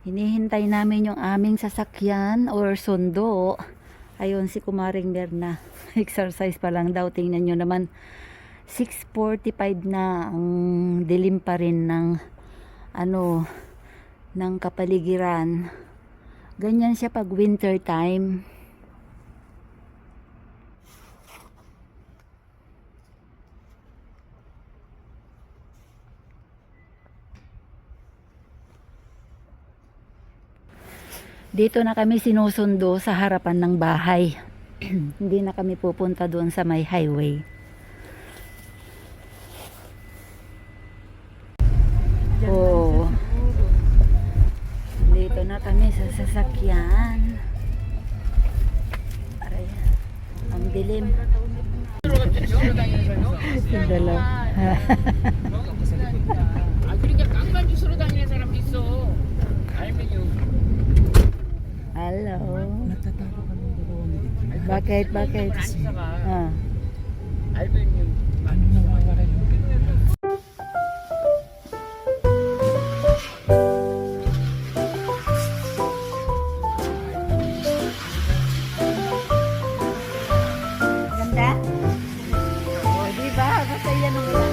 Hinihintay namin yung aming sasakyan or sundo. Ayun si Kumaring Merna. Exercise pa lang daw. Tingnan nyo naman. 6:45 na. Ang dilim pa rin ng ng kapaligiran. Ganyan siya pag winter time. Dito na kami sinusundo sa harapan ng bahay. Hindi na kami pupunta doon sa may highway. Oh. Dito na kami sa sasakyan. Aray, ang dilim. Dalaw. 그러니까 깡만 주스러 다니는 사람도 있어. 알면 yung Hello. Nagtataka kami dalawang hindi. Bakit? Bakit? Ah. 알면 yung Ano nawawala yung Ganda? Oh, di ba? Basta yan ang wala.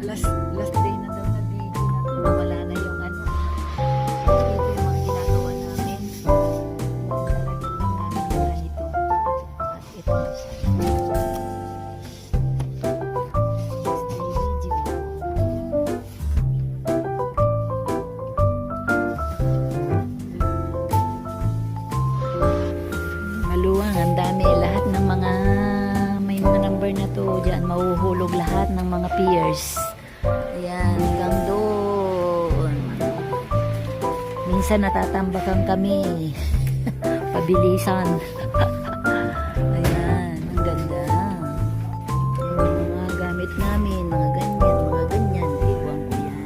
Last day na daw na video na to. Wala na yung ano. Ito yung mga ginagawa namin. Lalagyan lang namin yung ganito. At ito na siya. Last day video. Maluwang, ang dami. Lahat ng mga may mga number na to dyan, mahuhulog lahat ng mga piers. Ayan, hanggang doon. Minsan natatambakan kami. Pabilisan. Ayan, ang ganda. Yung mga gamit namin, mga ganyan. Iwan ko yan.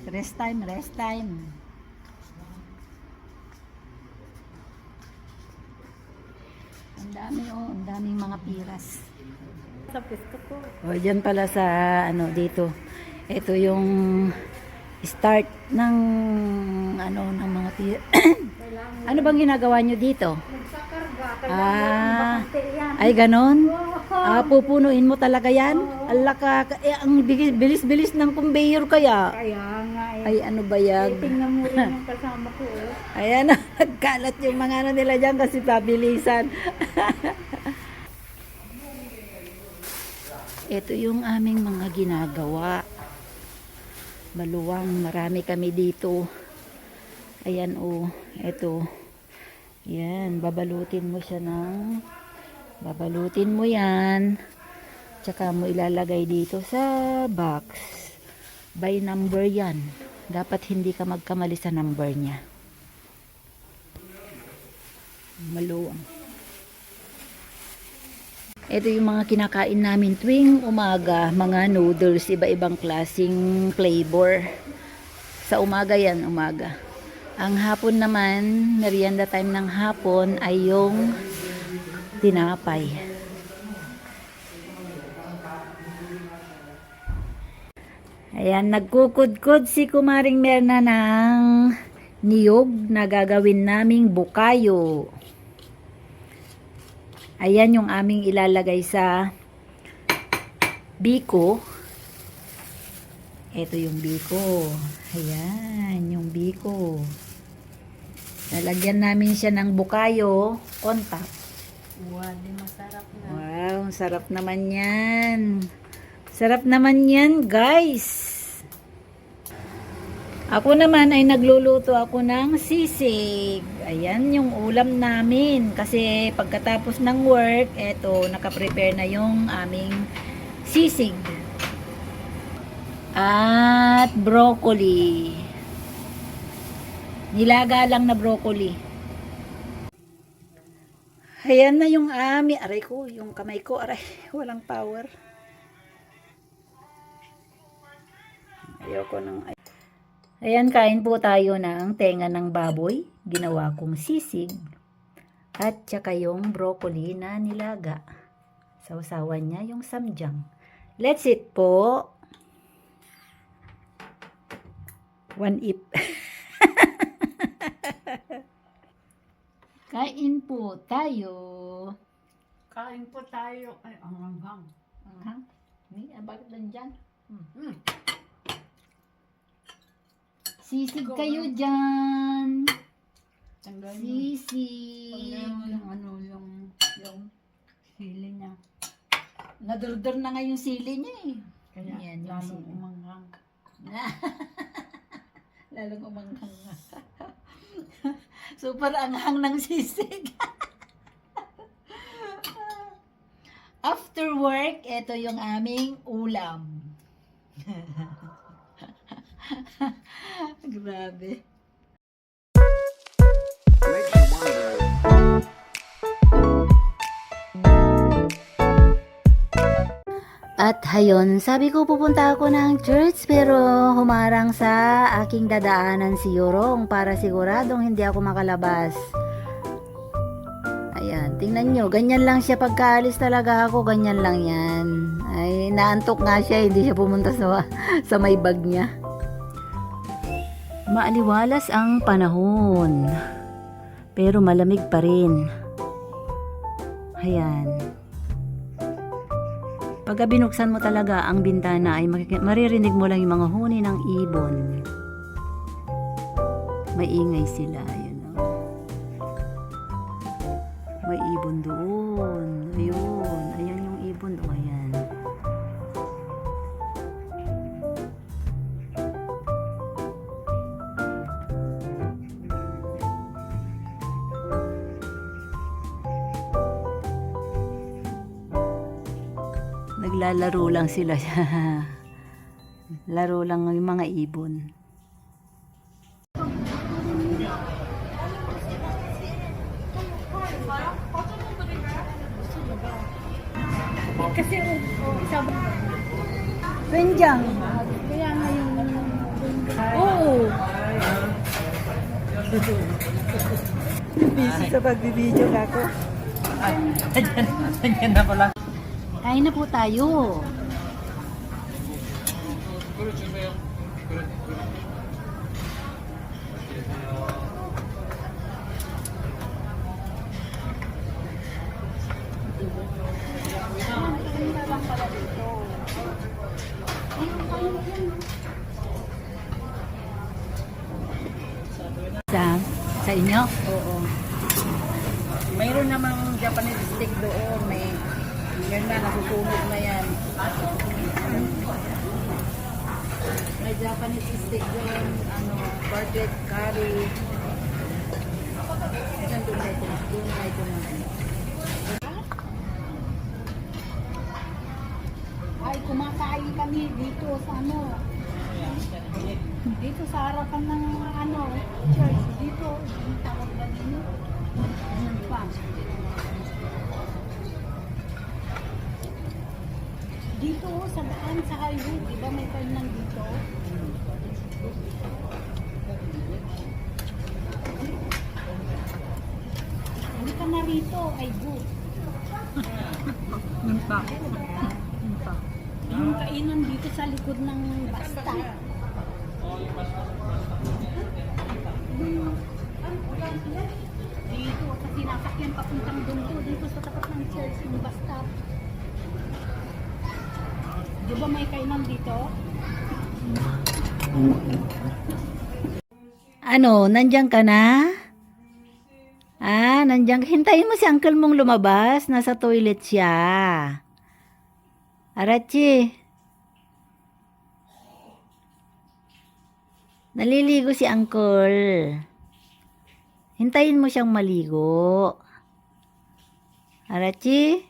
Rest time, rest time. Ang dami ang daming mga piras. Sa pwesto ko. O, dyan pala sa dito. Ito yung start ng ng mga piras. Ano bang ginagawa nyo dito? Nagsakarga. Ah, Bakante yan. ay ganon? Pupunuin mo talaga yan? Ala ka, ang bilis-bilis ng conveyor kaya. Kaya nga eh. Ay, ano ba yan? Tingnan mo rin yung kasama ko. Oh. Ayan, nagkalat yung mga nila dyan kasi pabilisan. Ito yung aming mga ginagawa. Maluwang, marami kami dito. Ayan ito. Yan, babalutin mo yan. Tsaka mo ilalagay dito sa box. By number yan. Dapat hindi ka magkamali sa number niya. Maluwang. Ito yung mga kinakain namin tuwing umaga. Mga noodles, iba-ibang klaseng flavor. Sa umaga yan, umaga. Ang hapon naman, merienda time ng hapon ay yung tinapay. Ayan, nagkukudkod si Kumaring Merna ng niyog na gagawin naming bukayo. Ayan yung aming ilalagay sa biko. Ito yung biko. Ayan, yung biko. Lalagyan namin siya ng bukayo on top. Wow, di masarap na. Wow, sarap naman yan. Sarap naman yan, guys. Ako naman ay nagluluto ako ng sisig. Ayan yung ulam namin. Kasi pagkatapos ng work, eto, nakaprepare na yung aming sisig. At broccoli. Nilaga lang na broccoli. Ayan na yung aray ko, yung kamay ko, aray, walang power. Ayoko nang... Ayan, kain po tayo ng tenga ng baboy. Ginawa kong sisig. At saka yung broccoli na nilaga. Sausawan niya yung samjang. Let's eat po. One eat. Kain po tayo. Kain po tayo. Ay, ang hanghang. Anghang? Bakit nandyan? Sisig kayo dyan. Tanggal mo. Sisig. Yung ano, yung sili niya. Nadurdur na nga yung sili niya eh. Kaya Yan, yung lalong sili. umanghang. Lalong umanghang na. Super anghang ng sisig. After work, ito yung aming ulam. Grabe. At hayon, sabi ko pupunta ako ng church pero humarang sa aking dadaanan si Yorong para siguradong hindi ako makalabas. Ayan, tingnan nyo, ganyan lang siya pagkaalis talaga ako, ganyan lang yan. Ay, naantok nga siya, hindi siya pumunta sa may bag niya. Maaliwalas ang panahon, pero malamig pa rin. Ayan. Pagka binuksan mo talaga ang bintana ay maririnig mo lang yung mga huni ng ibon. Maingay sila, yun o. May ibon doon. Ayun. Ayan yung ibon. O, ayan. Naglalaro lang sila. Laro lang yung mga ibon. Kasi sabi Renjang. kaya nga yung Oo. Busy sa pagbibideo ako. Ganyan na pala. Kain na po tayo. Sa inyo? Oo. Mayroon namang Japanese stick doon. Yan na, nasusunog na yan. May Japanese stick doon, garlic, curry. Isang doon na ito naman. ay kumakain kami dito sa ano. Dito sa harapan ng ano, church. Dito, yung tawag na dito. Ano pa? Dito sa daan, sa highway, di ba may kainan dito? Hindi ka na rito, ay good. Yung kainan dito sa likod ng basta. Dito, kasi nasakyan papuntang doon dito sa tapat ng church, yung basta. Di ba may kainan dito? Ano, nandiyan ka na? Nandiyan. Hintayin mo si uncle mong lumabas. Nasa toilet siya. Arachi. Naliligo si uncle. Hintayin mo siyang maligo. Arachi.